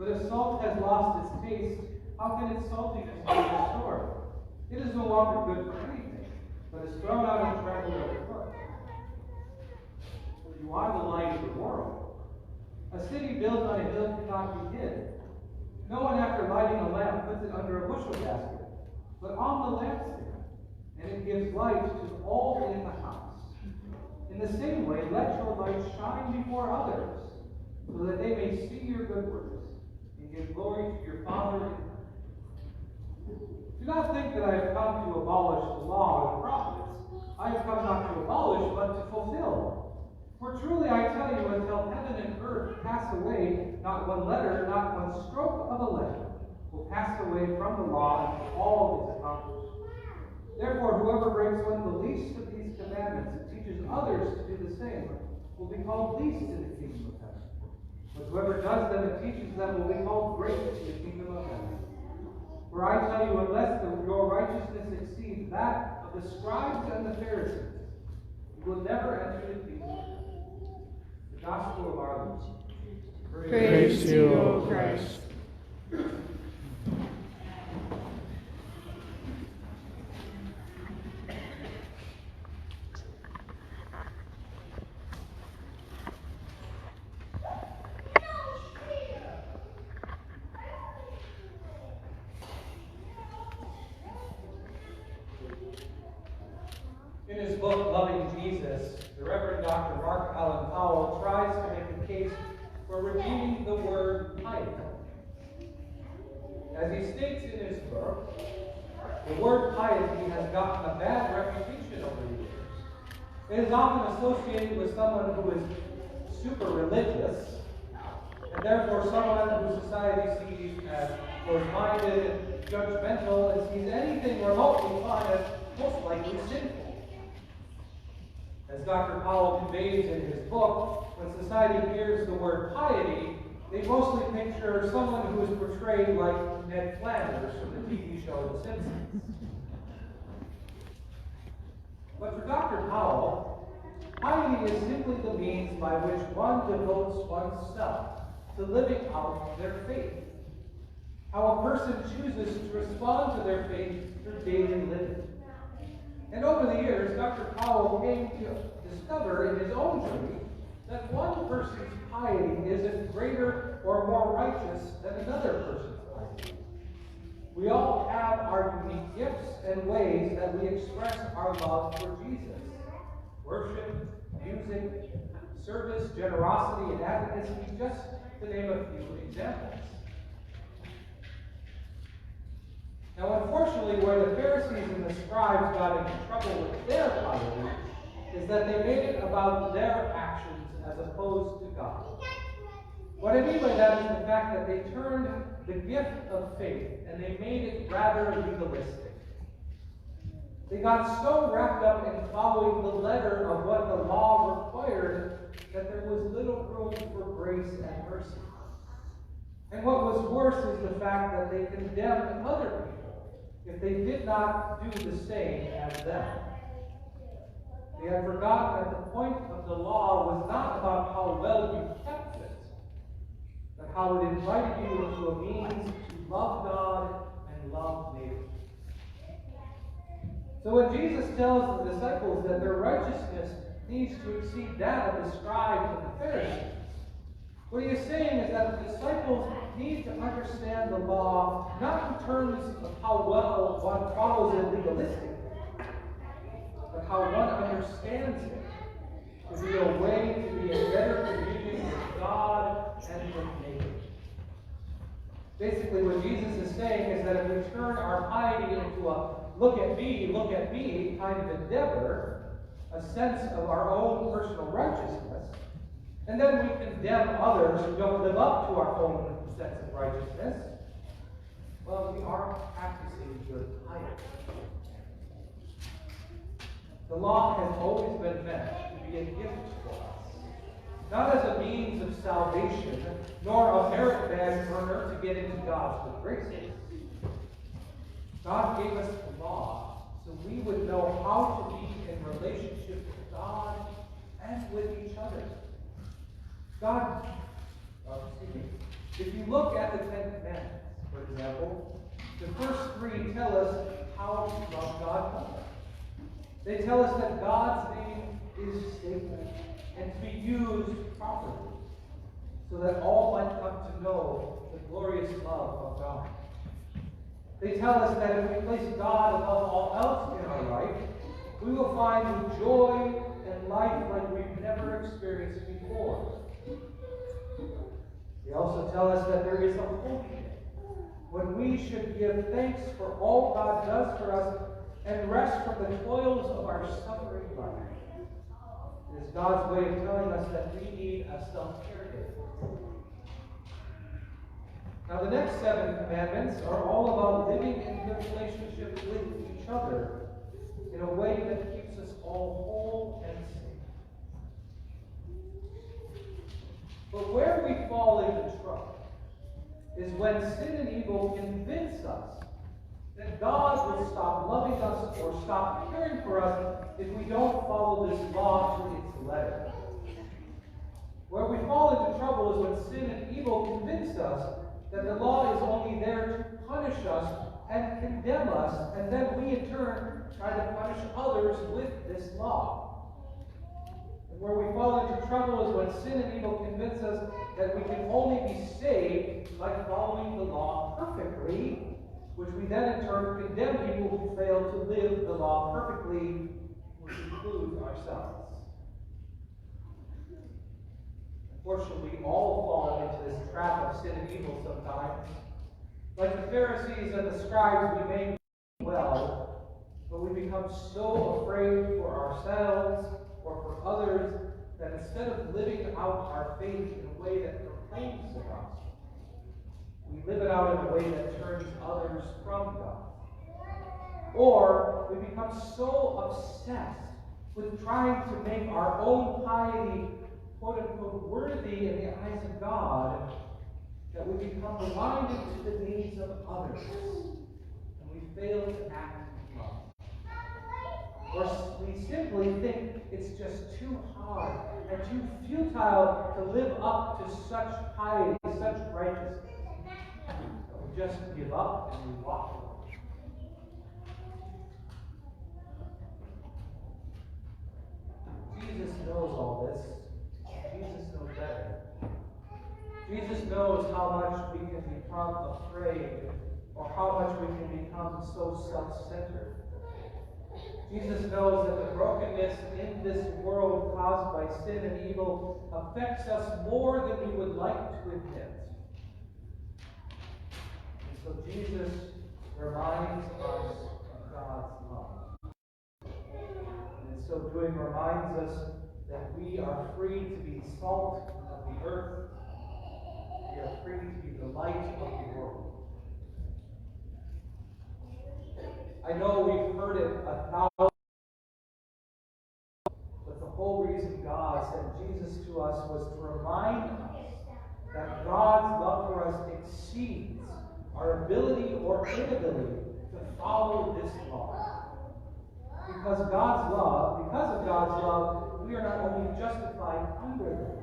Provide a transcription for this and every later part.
But if salt has lost its taste, how can its saltiness be restored? It is no longer good for anything, but is thrown out and trampled underfoot. You are the light of the world. A city built on a hill cannot be hid. No one, after lighting a lamp, puts it under a bushel basket, but on the lampstand, and it gives light to all in the house. In the same way, let your light shine before others, so that they may see your good works and give glory to your Father in heaven. Do not think that I have come to abolish the law and the prophets. I have come not to abolish, but to fulfill. For truly I tell you, until heaven and earth pass away, not one letter, not one stroke of a letter will pass away from the law until all is accomplished. Therefore, whoever breaks one of the least of these commandments and teaches others to do the same will be called least in the kingdom of heaven. But whoever does them and teaches them will be called great in the kingdom of heaven. For I tell you, unless your righteousness exceeds that of the scribes and the Pharisees, you will never enter the kingdom of heaven. The gospel of our Lord. Praise to you, O Christ. In his book, Loving Jesus, the Reverend Dr. Mark Allen Powell tries to make a case for redeeming the word piety. As he states in his book, the word piety has gotten a bad reputation over the years. It is often associated with someone who is super religious, and therefore someone who society sees as closed-minded, judgmental, and sees anything remotely fun as most likely sinful. As Dr. Powell conveys in his book, when society hears the word piety, they mostly picture someone who is portrayed like Ned Flanders from the TV show The Simpsons. But for Dr. Powell, piety is simply the means by which one devotes oneself to living out their faith. How a person chooses to respond to their faith through daily living. And over the years, Dr. Powell came to discover in his own journey that one person's piety isn't greater or more righteous than another person's piety. We all have our unique gifts and ways that we express our love for Jesus. Worship, music, service, generosity, and advocacy, just to name a few examples. Now, unfortunately, where the Pharisees and the scribes got into trouble with their piety is that they made it about their actions as opposed to God. What I mean by that is the fact that they turned the gift of faith and they made it rather legalistic. They got so wrapped up in following the letter of what the law required that there was little room for grace and mercy. And what was worse is the fact that they condemned other people if they did not do the same as them. They had forgotten that the point of the law was not about how well you kept it, but how it invited you into a means to love God and love neighbor. So when Jesus tells the disciples that their righteousness needs to exceed that of the scribes and the Pharisees, what he is saying is that the disciples need to understand the law not in terms of how well one follows it legalistically, but how one understands it to be a way to be in better communion with God and with neighbor. Basically, what Jesus is saying is that if we turn our piety into a look at me kind of endeavor, a sense of our own personal righteousness, and then we condemn others who don't live up to our own sense of righteousness, well, we aren't practicing good piety. The law has always been meant to be a gift for us, not as a means of salvation, nor a merit badge earner to get into God's good graces. God gave us the law so we would know how to be in relationship with God and with each other. If you look at the Ten Commandments, for example, the first three tell us how to love God more. They tell us that God's name is sacred and to be used properly, so that all might come to know the glorious love of God. They tell us that if we place God above all else in our life, we will find joy and life like we've never experienced before. They also tell us that there is a holy day when we should give thanks for all God does for us and rest from the toils of our suffering life. It is God's way of telling us that we need a self-care day. Now, the next 7 commandments are all about living in good relationship with each other in a way that keeps us all whole and safe. But where we fall into trouble is when sin and evil convince us that God will stop loving us or stop caring for us if we don't follow this law to its letter. Where we fall into trouble is when sin and evil convince us that the law is only there to punish us and condemn us, and then we in turn try to punish others with this law. And where we fall into trouble is when sin and evil convince us that we can only be saved by following the law perfectly, which we then in turn condemn people who fail to live the law perfectly, which includes ourselves. Unfortunately, we all fall into this trap of sin and evil sometimes. Like the Pharisees and the scribes, we may well, but we become so afraid for ourselves or for others that instead of living out our faith in a way that proclaims the gospel, we live it out in a way that turns others from God. Or we become so obsessed with trying to make our own piety quote-unquote worthy in the eyes of God that we become blinded to the needs of others and we fail to act in love. Or we simply think it's just too hard and too futile to live up to such piety, such righteousness, that we just give up and we walk away. Jesus knows all this. Jesus knows better. Jesus knows how much we can become afraid or how much we can become so self-centered. Jesus knows that the brokenness in this world caused by sin and evil affects us more than we would like to admit. And so Jesus reminds us of God's love. And in so doing reminds us that we are free to be salt of the earth. We are free to be the light of the world. I know we've heard it 1,000 times, but the whole reason God sent Jesus to us was to remind us that God's love for us exceeds our ability or inability to follow this law. Because of God's love, we are not only justified under them,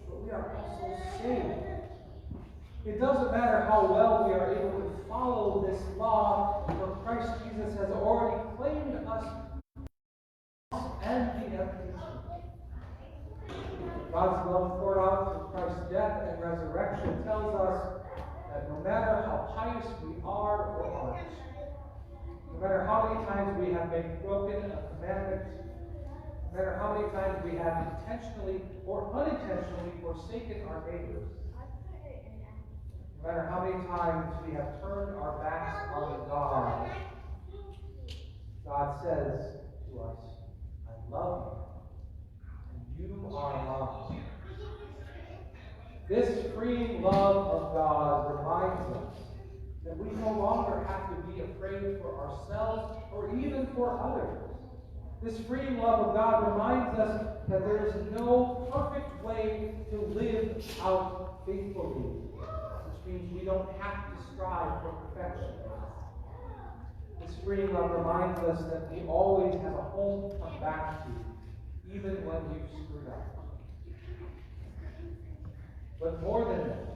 but we are also saved. It doesn't matter how well we are able to follow this law, for Christ Jesus has already claimed us and the empty tomb. God's love poured out through Christ's death and resurrection tells us that no matter how pious we are or aren't, no matter how many times we have been broken a commandment, no matter how many times we have intentionally or unintentionally forsaken our neighbors, no matter how many times we have turned our backs on God, God says to us, I love you, and you are loved. This freeing love of God reminds us that we no longer have to be afraid for ourselves or even for others. This freeing love of God reminds us that there is no perfect way to live out faithfully, which means we don't have to strive for perfection. This freeing love reminds us that we always have a home to come back to, even when we've screwed up. But more than that,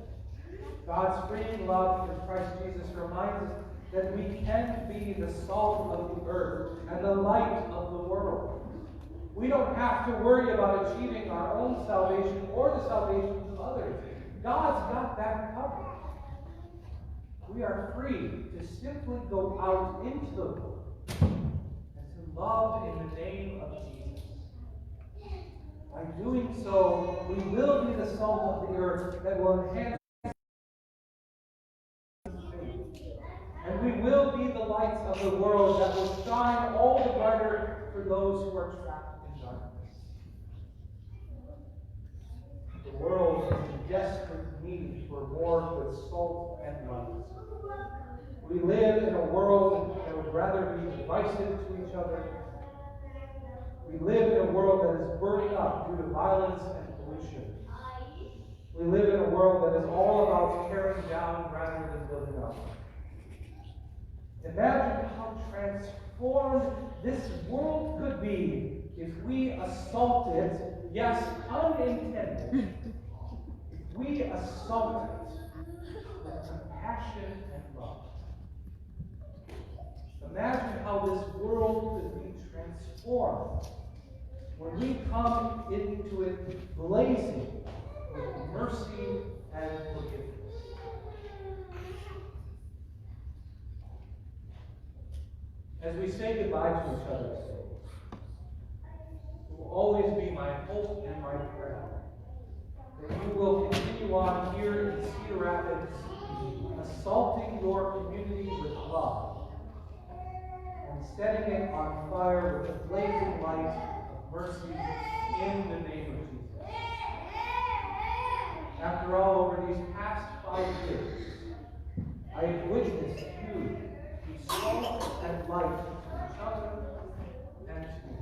God's freeing love in Christ Jesus reminds us that we can be the salt of the earth and the light of the world. We don't have to worry about achieving our own salvation or the salvations of others. God's got that covered. We are free to simply go out into the world and to love in the name of Jesus. By doing so, we will be the salt of the earth that will enhance faith. And we will be the lights of the world that will shine all the brighter for those who are trapped in darkness. The world is in desperate need for more good salt and light. We live in a world that would rather be divisive to each other. We live in a world that is burning up due to violence and pollution. We live in a world that is all about tearing down rather than building up. Imagine how transformed this world could be if we assaulted, yes, unintended, if we assaulted with compassion and love. Imagine how this world could be transformed when we come into it blazing with mercy and forgiveness. As we say goodbye to each other today, it will always be my hope and my prayer that you will continue on here in Cedar Rapids, assaulting your community with love and setting it on fire with the blazing light of mercy in the name of Jesus. After all, over these past 5 years, I have witnessed you be salt and light to each other and to me.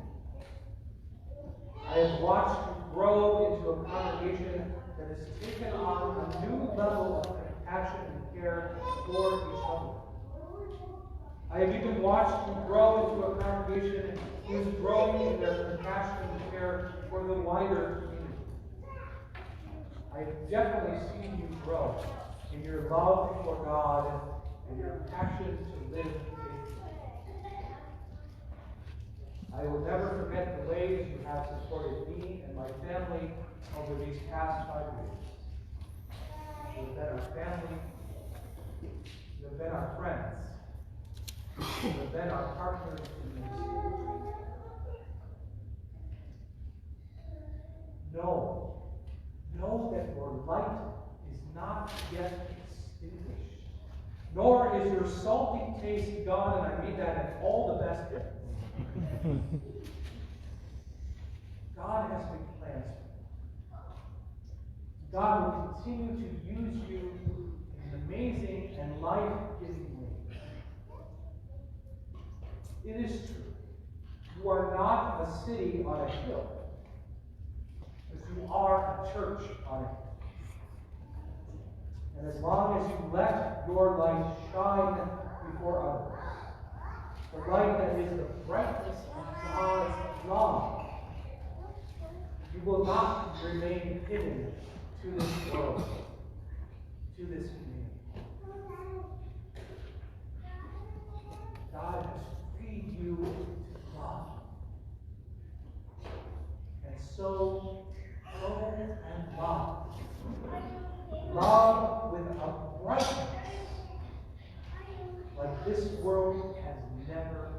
I have watched you grow into a congregation that has taken on a new level of compassion and care for each other. I have even watched you grow into a congregation who is growing in their compassion and care for the wider community. I have definitely seen you grow in your love for God and your passion to live faithfully. I will never forget the ways you have supported me and my family over these past 5 years. You have been our family. You have been our friends. You have been our partners in ministry. Know that your light is not yet extinguished, nor is your salty taste gone, and I mean that in all the best ways. God has big plans for you. God will continue to use you in amazing and life-giving ways. It is true. You are not a city on a hill, but you are a church on a hill. And as long as you let your light shine before others, the light that is the brightness of God's love, you will not remain hidden to this world, to this community. God has freed you to love. And so, go and love. Love with a brightness like this world has never